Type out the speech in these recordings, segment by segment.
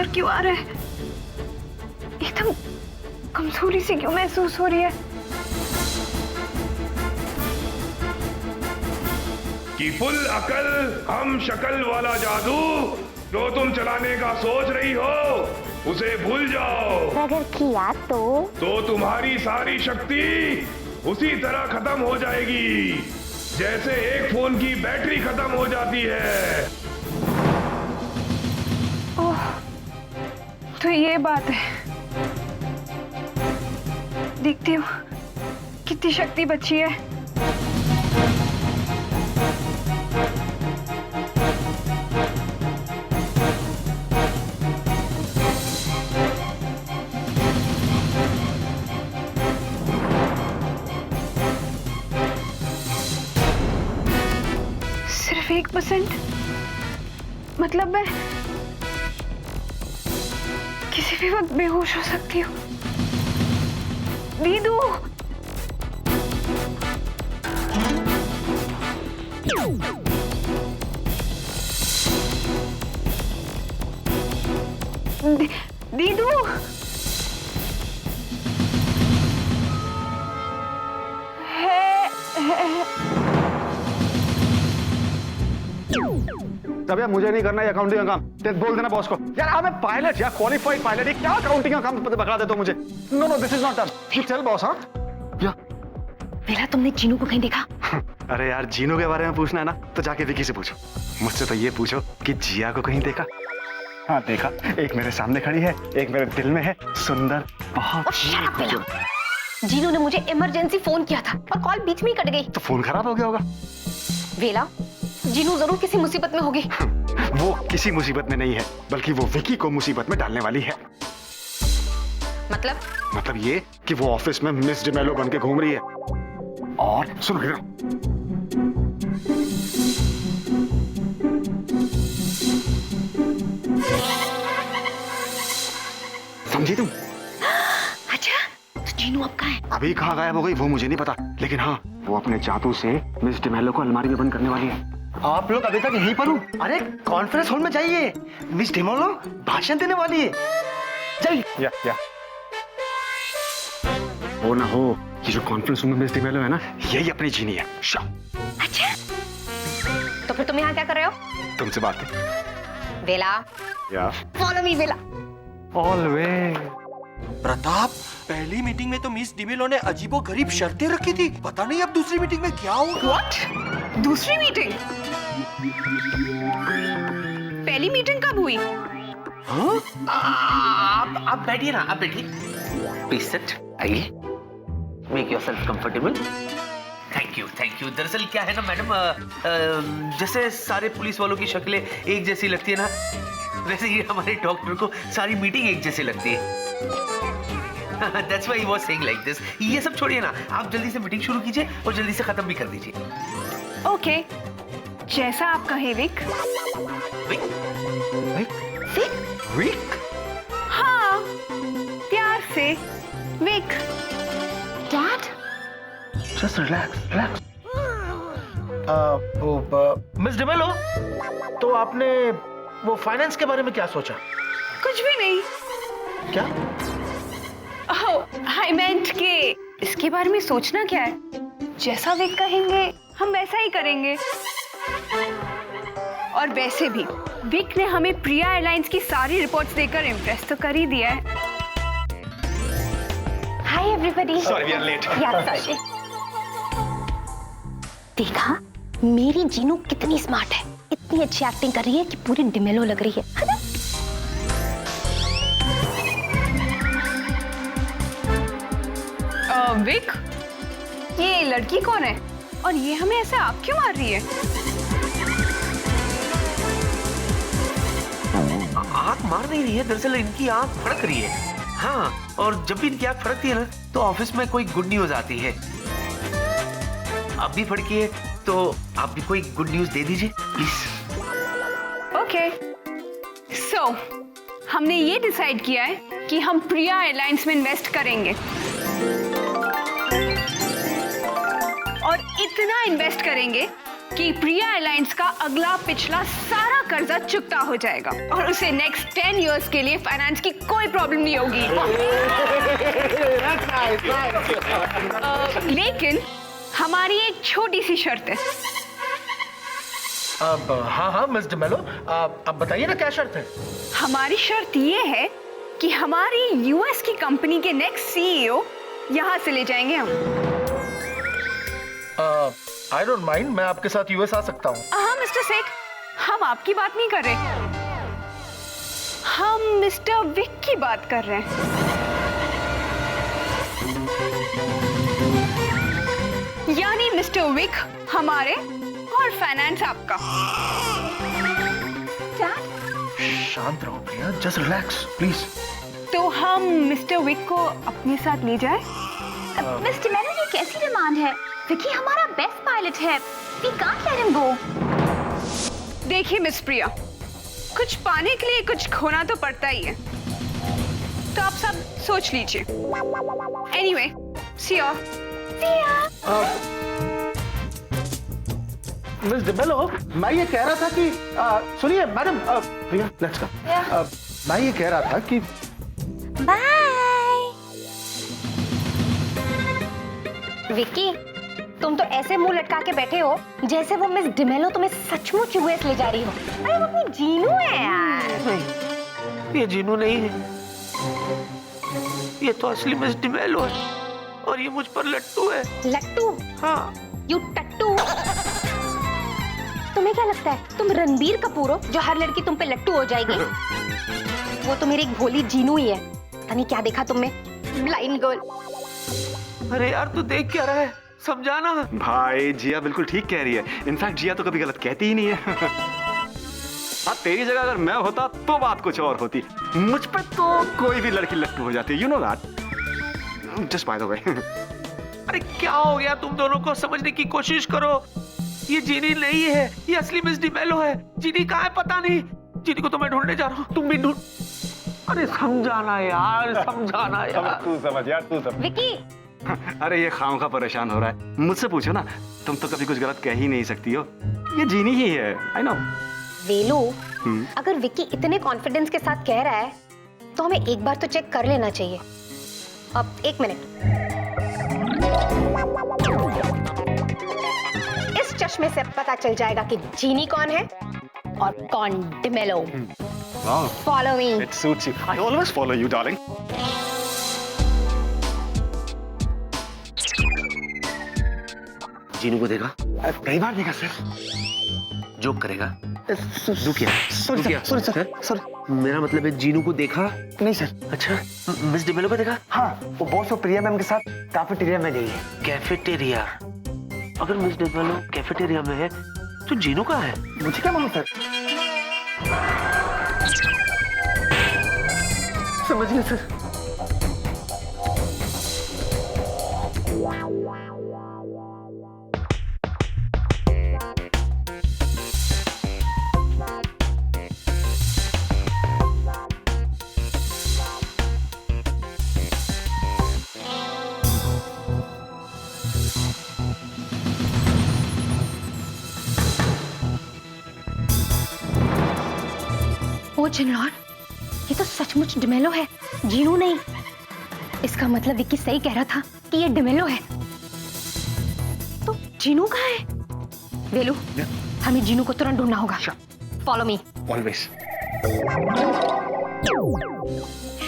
क्यों आ रहा है? एकदम कमजोरी सी क्यों महसूस हो रही है? कि फुल अकल हम शक्ल वाला जादू जो तुम चलाने का सोच रही हो उसे भूल जाओ। अगर किया तो तुम्हारी सारी शक्ति उसी तरह खत्म हो जाएगी जैसे एक फोन की बैटरी खत्म हो जाती है। ओह, तो ये बात है। देखती हूँ कितनी शक्ति बची है। सिर्फ 1%, मतलब मैं किसी भी वक्त बेहोश हो सकती हूँ। दीदू, दीदू, तब यार मुझे नहीं करना है अकाउंटिंग का काम। बोल देना बॉस को यार हमें पायलट या क्वालिफाइड पायलट है, क्या अकाउंटिंग का काम पकड़ा देते हो मुझे। No this is not done. You tell boss. हाँ या बेला, तुमने जीनू को कहीं देखा? अरे यार जीनू के बारे में पूछना है ना तो जाके विकी से पूछो। मुझसे तो ये पूछो कि जिया को कहीं देखा? हाँ देखा, एक मेरे सामने खड़ी है, एक मेरे दिल में है, सुंदर बहुत। जीनू ने मुझे इमरजेंसी फोन किया था और कॉल बीच में ही कट गई। तो फोन खराब हो गया होगा। वेला, जीनू जरूर किसी मुसीबत में होगी। वो किसी मुसीबत में नहीं है, बल्कि वो विकी को मुसीबत में डालने वाली है। मतलब ये कि वो ऑफिस में मिस डिमेलो बन के घूम रही है। और सुनो इधर, समझी तुम? अच्छा, तो जीनू अब कहाँ है? अभी कहाँ गायब हो गई वो मुझे नहीं पता, लेकिन हाँ वो अपने जादू से मिस डिमेलो को अलमारी में बंद करने वाली है। आप लोग अभी तक यहीं पर हो? अरे कॉन्फ्रेंस हॉल में जाइए, मिस डिमेलो भाषण देने वाली है। जाइए। या वो ना हो, ये जो कॉन्फ्रेंस रूम में मिस डिमेलो है ना, यही अपनी जीनी है। अच्छा, तो फिर तुम यहाँ क्या कर रहे हो? तुमसे बात है। वेला, या फॉलो मी वेला। ऑलवेज। प्रताप, पहली मीटिंग में तो मिस डिमेलो ने अजीबोगरीब शर्तें रखी थी, पता नहीं अब दूसरी मीटिंग में क्या होगा। What? दूसरी मीटिंग? पहली मीटिंग कब हुई? आप बैठिए ना, आप बैठिए। प्लीज सिट, आइए। Make yourself comfortable. Thank you. दरअसल क्या है ना मैडम, जैसे सारे पुलिस वालों की शक्लें एक जैसी लगती है ना, वैसे ही हमारे डॉक्टर को सारी मीटिंग एक जैसी लगती है। That's why he was saying like this. ये सब छोड़िए ना, आप जल्दी से मीटिंग शुरू कीजिए और जल्दी से खत्म भी कर दीजिए। ओके, जैसा आप कहे विक। विक? हाँ, प्यार से Vic. Dad, Just relax. Miss DeMello, तो आपने वो फाइनेंस के बारे में क्या सोचा? कुछ भी नहीं। क्या? आई मेंट कि इसके बारे में सोचना क्या है, जैसा विक कहेंगे हम वैसा ही करेंगे। और वैसे भी विक ने हमें प्रिया एयरलाइंस की सारी रिपोर्ट्स देकर इम्प्रेस तो कर ही दिया है। Hi everybody. Sorry, we are late. Sorry. देखा, मेरी जीनू कितनी स्मार्ट है, इतनी अच्छी एक्टिंग कर रही है कि पूरी डिमेलो लग रही है ना? विक, ये लड़की कौन है और ये हमें ऐसे आँख क्यों मार रही है? आँख मार नहीं रही है, दरअसल इनकी आँख फड़क रही है। हाँ, और जब भी इनकी आँख फड़कती है ना तो ऑफिस में कोई गुड न्यूज आती है। अब भी फड़की है तो आप भी कोई गुड न्यूज दे दीजिए प्लीज। ओके, सो हमने ये डिसाइड किया है कि हम प्रिया एयरलाइंस में इन्वेस्ट करेंगे और इतना इन्वेस्ट करेंगे कि प्रिया एयरलाइंस का अगला पिछला सारा कर्जा चुकता हो जाएगा और उसे नेक्स्ट 10 इयर्स के लिए फाइनेंस की कोई प्रॉब्लम नहीं होगी। लेकिन हमारी एक छोटी सी शर्त है। अब हाँ मिस डिमेलो, अब बताइए ना क्या शर्त है। हमारी शर्त ये है कि हमारी यूएस की कंपनी के नेक्स्ट सीईओ यहाँ से ले जाएंगे हम। आई डोंट माइंड, मैं आपके साथ यूएस आ सकता हूँ। हाँ मिस्टर सेठ, हम आपकी बात नहीं कर रहे, हम मिस्टर विक की बात कर रहे हैं। यानी मिस्टर विक हमारे और फाइनेंस आपका। शांत रहो प्रिया, जस्ट रिलैक्स प्लीज। तो हम मिस्टर विक को अपने साथ ले जाए? मिस्टर मैनन, ये कैसी डिमांड है? विकी हमारा बेस्ट पायलट है, we can't let him go. देखिए मिस प्रिया, कुछ पाने के लिए कुछ खोना तो पड़ता ही है, तो आप सब सोच लीजिए। Anyway, see you. Miss DeMello, मैं ये कह रहा था कि सुनिए मैडम, प्रिया लेट्स गो। मैं ये कह रहा था कि बाय। विकी, तुम तो ऐसे मुंह लटका के बैठे हो जैसे वो मिस डिमेलो तुम्हें सचमुच यूएस ले जा रही हो। अरे वो अपनी जीनू है यार। ये जीनू नहीं है, ये तो असली मिस डिमेलो है और ये मुझ पर लट्टू है। लट्टू? हाँ। यू टट्टू। तुम्हें क्या लगता है तुम रणबीर कपूर हो जो हर लड़की तुम पे लट्टू हो जाएगी? वो तो मेरी एक भोली जीनू ही है। पता नहीं क्या देखा तुमने, ब्लाइंड गर्ल। अरे यार तू देख क्या रहा है, समझाना। भाई जिया बिल्कुल ठीक कह रही है। इनफैक्ट जिया तो कभी गलत कहती ही नहीं है। हाँ, तेरी जगह अगर मैं होता तो बात कुछ और होती। मुझ पे तो कोई भी लड़की लट्टू हो जाती है, you know that. Just by the way. अरे क्या हो गया, तुम दोनों को समझने की कोशिश करो। ये जीनी नहीं है, ये असली मिस डिमेलो है। जीनी कहाँ है पता नहीं, जीनी को तो मैं ढूंढने जा रहा हूँ, तुम भी ढूंढ। अरे समझाना यार, समझाना यार। तू समझ यार, तू समझ। विकी, अरे ये खामखा परेशान हो रहा है, मुझसे पूछो ना, तुम तो कभी कुछ गलत कह ही नहीं सकती हो। ये जीनी ही है, आई नो। वेलू, अगर विकी इतने कॉन्फिडेंस के साथ कह रहा है तो हमें एक बार तो चेक कर लेना चाहिए। अब एक मिनट, इस चश्मे से पता चल जाएगा कि जीनी कौन है और कौन D'Mello. Follow me. It suits you. I always follow you, darling. Jinu को देखा? कई बार देखा सर। जोक करेगा? दुखिया। सर। मेरा मतलब है जीनू को देखा? नहीं सर। अच्छा, मिस डिमेलो को देखा? हाँ, वो बॉस और प्रिया मैम के साथ कैफेटेरिया में गई है। कैफेटेरिया? अगर मिस डिमेलो कैफेटेरिया में है तो जीनू कहाँ है? मुझे क्या मालूम सर। समझ गया सर। ओ जिनलॉन, ये तो सचमुच डिमेलो है, जीनू नहीं। इसका मतलब विक्की सही कह रहा था कि ये डिमेलो है। तो जीनू कहाँ है? वेलू, हमें जीनू को तुरंत ढूंढना होगा। Follow me. Always.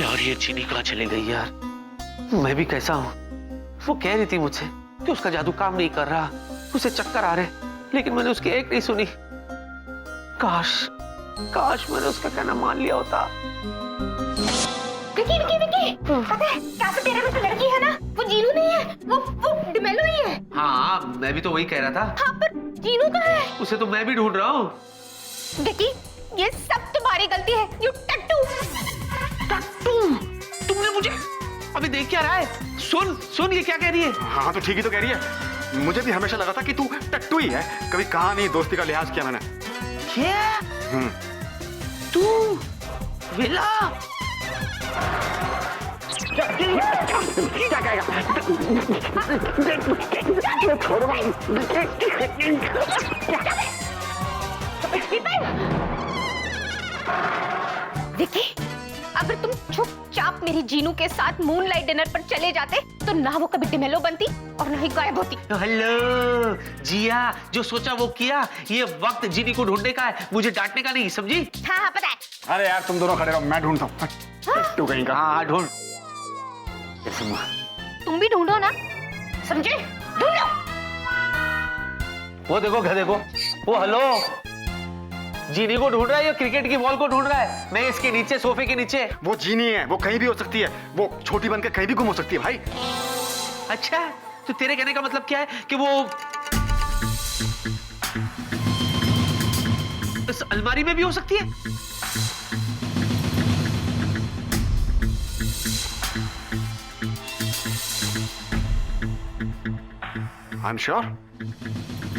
यार ये चीनी कहाँ चली गई यार? मैं भी कैसा हूँ? वो कह रही थी मुझसे कि उसका जादू काम नहीं कर रहा, उसे चक्कर आ रहे, लेकिन मैंने उसकी एक नहीं सुनी। काश मैंने उसका कहना मान लिया होता। विकी, पता है कैफेटेरिया में तो लड़की है ना, वो जीनू नहीं है, वो डिमेलो ही है। हाँ, मैं भी तो वही कह रहा था। हाँ, पर जीनू कहाँ है? उसे तो मैं भी ढूंढ रहा हूँ। विकी, ये सब तुम्हारी गलती है, यू टट्टू। तुमने मुझे अभी देख क्या रहा है? सुन ये क्या कह रही है? हाँ तो ठीक ही तो कह रही है। मुझे भी हमेशा लगा था कि तू टट्टू ही है, कभी कहा नहीं दोस्ती का लिहाज किया मैंने। तू विला? क्या कहेगा? छोड़ो। विकी, अगर तुम चुपचाप मेरी जीनू के साथ मूनलाइट डिनर पर चले जाते तो ना वो कभी डिमेलो बनती और ना ही गायब होती। हेलो जिया, जो सोचा वो किया। ये वक्त जीनी को ढूंढने का है, मुझे डांटने का नहीं, समझी? हाँ पता है। अरे यार तुम दोनों खड़े रहो, मैं ढूंढता हूँ। तू कहीं का? हाँ ढूंढ। तुम भी ढूंढो ना, समझे? ढूंढो। वो देखो, घर देखो। वो हेलो, जीनी को ढूंढ रहा है या क्रिकेट की बॉल को ढूंढ रहा है? मैं इसके नीचे, सोफे के नीचे। वो जीनी है, वो कहीं भी हो सकती है, वो छोटी बन के कहीं भी गुम हो सकती है भाई। अच्छा, तो तेरे कहने का मतलब क्या है कि वो इस अलमारी में भी हो सकती है? आई एम श्योर,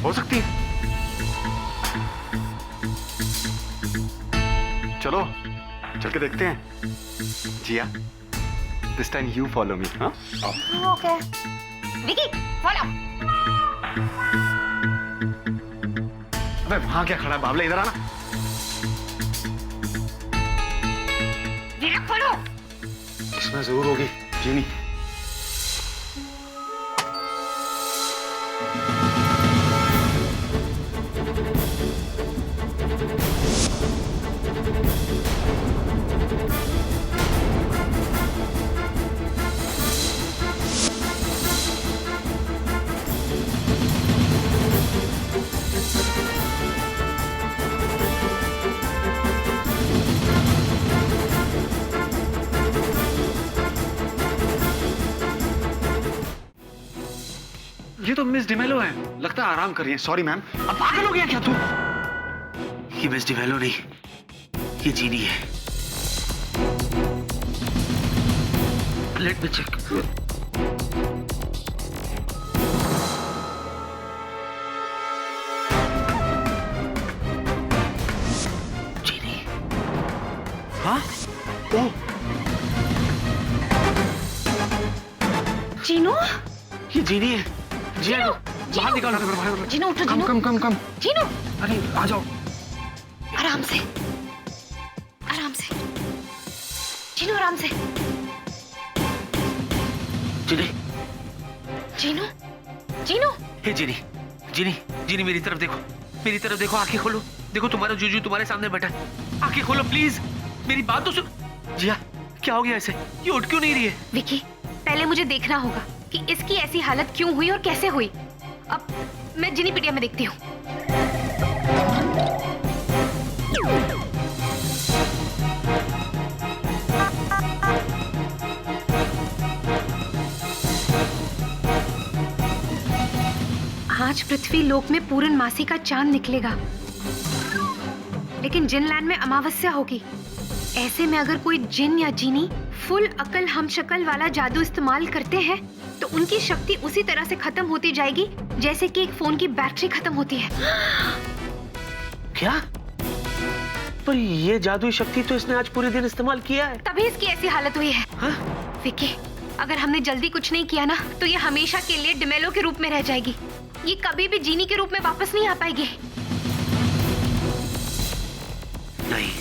हो सकती है। चलो चल के देखते हैं। Jiya, this time you follow me. हाँ ओके। विकी, फॉलो। अबे वहां क्या खड़ा है बाबले, इधर आना। विकी फॉलो। इसमें जरूर होगी जीनी। ये तो मिस डिमेलो है, लगता है आराम कर रही है। Sorry ma'am. अब पागल हो गया क्या तू? ये मिस डिवेलो नहीं, ये जीनी है। Let me check. जीनी। हाँ? ओ, जीनू, ये जीनी है। जीनू, बाहर निकाल। जीनू उठो। कम जीनू, कम कम कम। जीनू, अरे आ जाओ। आराम से, आराम से। जीनू आराम से। जीनी, जीनू, जीनू। हे जीनी, जीनी, जीनी मेरी तरफ देखो, मेरी तरफ देखो, आंखें खोलो। देखो तुम्हारा जूजू तुम्हारे सामने बैठा है। आंखें खोलो प्लीज, मेरी बात तो सुन। जिया, क्या हो गया ऐसे? ये उठ क्यों नहीं रही है? विकी, पहले मुझे देखना होगा कि इसकी ऐसी हालत क्यों हुई और कैसे हुई। अब मैं जिनी पिटिया में देखती हूँ। आज पृथ्वी लोक में पूर्णमासी का चांद निकलेगा, लेकिन जिनलैंड में अमावस्या होगी। ऐसे में अगर कोई जिन या जीनी फुल अकल हम शक्ल वाला जादू इस्तेमाल करते हैं तो उनकी शक्ति उसी तरह से खत्म होती जाएगी जैसे कि एक फोन की बैटरी खत्म होती है। क्या? पर ये जादुई शक्ति तो इसने आज पूरे दिन इस्तेमाल किया है। तभी इसकी ऐसी हालत हुई है। हाँ? विकी, अगर हमने जल्दी कुछ नहीं किया ना तो ये हमेशा के लिए डिमेलो के रूप में रह जाएगी। ये कभी भी जीनी के रूप में वापस नहीं आ पाएगी। नहीं,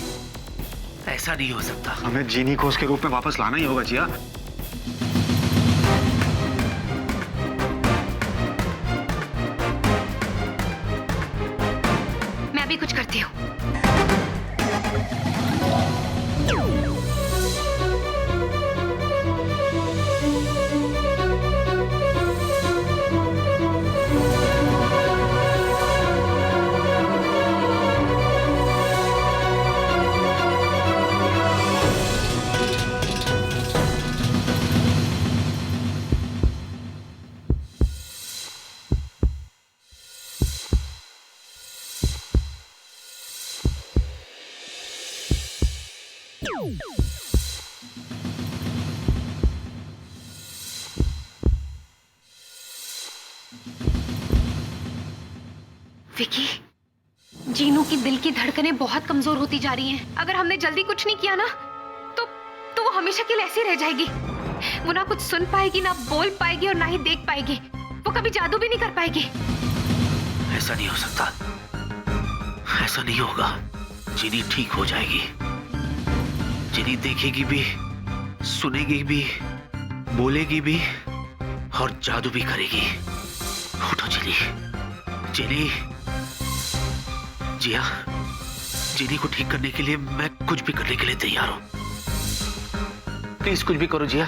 ऐसा नहीं हो सकता। हमें जीनी को उसके रूप में वापस लाना ही होगा जिया। मैं अभी कुछ करती हूँ। विकी, जीनू की दिल की धड़कनें बहुत कमजोर होती जा रही हैं। अगर हमने जल्दी कुछ नहीं किया ना तो वो हमेशा के लिए ऐसी रह जाएगी। वो ना कुछ सुन पाएगी, ना बोल पाएगी और ना ही देख पाएगी। वो कभी जादू भी नहीं कर पाएगी। ऐसा नहीं हो सकता, ऐसा नहीं होगा। जिनी ठीक हो जाएगी। जिनी देखेगी भी, सुनेगी भी, बोलेगी भी और जादू भी करेगी। उठो जिनी, जिनी, जिया, जिनी को ठीक करने के लिए मैं कुछ भी करने के लिए तैयार हूं। प्लीज कुछ भी करो जिया।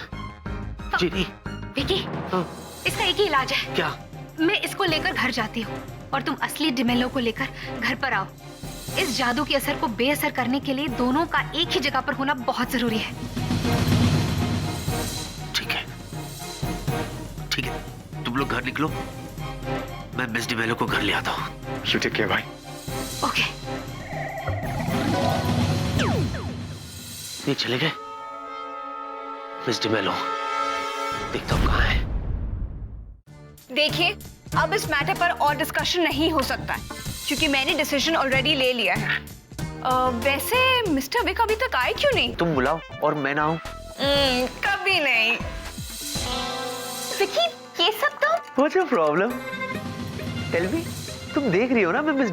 जिनी। विकी, इसका एक ही इलाज है। क्या? मैं इसको लेकर घर जाती हूँ और तुम असली डिमेलो को लेकर घर पर आओ। इस जादू के असर को बेअसर करने के लिए दोनों का एक ही जगह पर होना बहुत जरूरी है। ठीक है, ठीक है, तुम लोग घर निकलो, मैं मिस डिमेलो को घर ले आता हूँ। यू टेक केयर भाई। ओके। ये चले गए? मिस डिमेलो, देखता हूँ कहाँ है। देखिए, अब इस मैटर पर और डिस्कशन नहीं हो सकता है क्योंकि मैंने डिसीजन ऑलरेडी ले लिया है। वैसे मिस्टर विक अभी तक आए क्यों नहीं? तुम बुलाओ और मैं ना आऊं। कभी नहीं। विकी, ये सब तो What's your problem? Tell me, तुम देख रही हो ना मैं मिस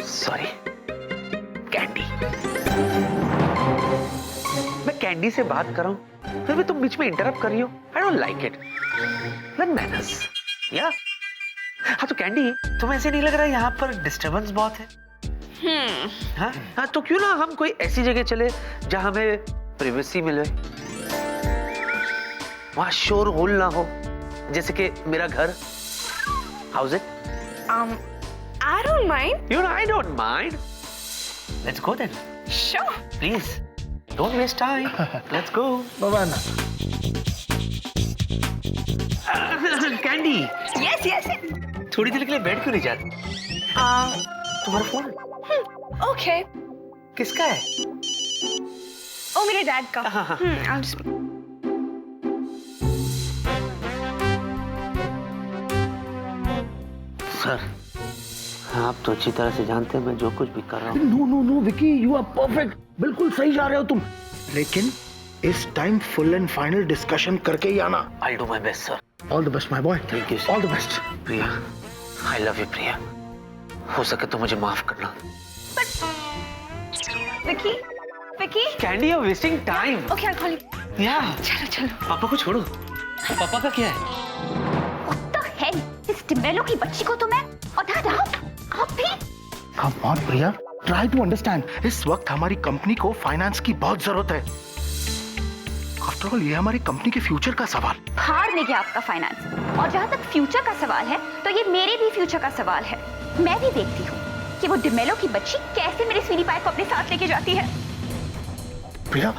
सॉरी, कैंडी। मैं कैंडी से बात कर रहा हूँ, फिर भी तुम बीच में इंटरप्ट कर रही हो। I don't like it. Learn manners. Yeah. हाँ तो कैंडी, तुम्हें ऐसे नहीं लग रहा यहाँ पर डिस्टरबेंस बहुत है? हाँ हाँ, तो क्यों ना हम कोई ऐसी जगह चले जहाँ हमें प्राइवेसी मिले, वहाँ शोर होल ना हो, जैसे कि मेरा घर। How's it? I don't mind. You know, I don't mind. Let's go then. Sure. Please, don't waste time. Let's go. भगवान। Candy, Yes, yes. थोड़ी देर के लिए बैठ क्यों नहीं जाती? तुम्हारा फोन Okay. किसका है? ओ मेरे डैड का। हाँ, हाँ। I'll just... सर, आप तो अच्छी तरह से जानते हैं मैं जो कुछ भी कर रहा हूँ। No no no Vicky, you are perfect, बिल्कुल सही जा रहे हो तुम। लेकिन इस time full and final discussion करके ही आना। I'll do my best, sir. All the best my boy. Thank you, sir. All the best. Priya, I love you, Priya. हो सके तो मुझे माफ करना। Vicky, Vicky. Candy, you're wasting time. Okay, I'll call you. Yeah. चलो चलो। पापा को छोड़ो। पापा का क्या है? What the hell? इस डिमेलो की बच्ची को तो मैं उठा दूं। आप भी? Come on Priya, try to understand. इस वक्त हमारी कंपनी को फाइनेंस की बहुत जरूरत है। आफ्टर ऑल ये हमारी कंपनी के फ्यूचर का सवाल। हार नहीं गया आपका फाइनेंस। और जहाँ तक फ्यूचर का सवाल है, तो ये मेरे भी फ्यूचर का सवाल है। मैं भी देखती हूँ कि वो डिमेलो की बच्ची कैसे मेरे स्वीटी पाई को अपने साथ लेके जाती है। प्रिया,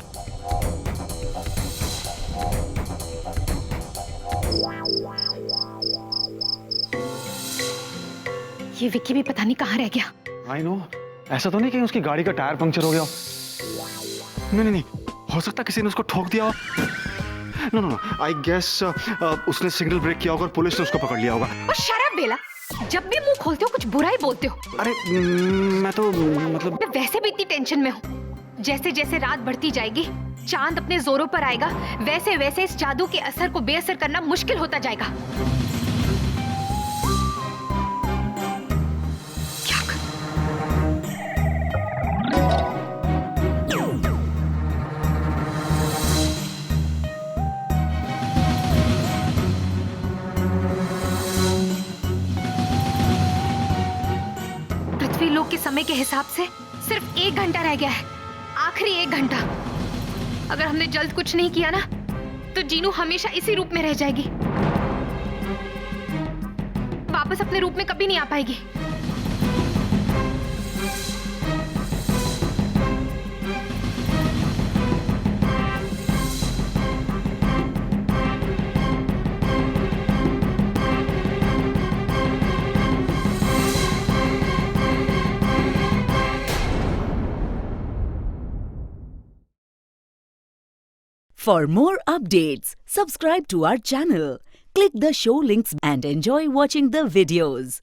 ये विक्की भी पता नहीं कहाँ रह गया। आई नो, ऐसा तो नहीं कि उसकी गाड़ी का टायर पंक्चर हो गया हो। नहीं नहीं नहीं, हो सकता किसी ने उसको ठोक दिया हो। No no no, I guess उसने सिग्नल ब्रेक किया होगा और पुलिस ने उसको पकड़ लिया होगा। और शराब बेला, जब भी मुंह खोलते हो कुछ बुरा ही बोलते हो। अरे मैं तो मतलब मैं वैसे भी इतनी टेंशन में हूँ। जैसे जैसे रात बढ़ती जाएगी, चांद अपने जोरों पर आएगा, वैसे वैसे इस जादू के असर को बेअसर करना मुश्किल होता जाएगा। क्या कर... पृथ्वी लोक के समय के हिसाब से सिर्फ 1 घंटा रह गया है, आखिरी 1 घंटा। अगर हमने जल्द कुछ नहीं किया ना, तो जीनू हमेशा इसी रूप में रह जाएगी, वापस अपने रूप में कभी नहीं आ पाएगी। For more updates, subscribe to our channel, click the show links and enjoy watching the videos.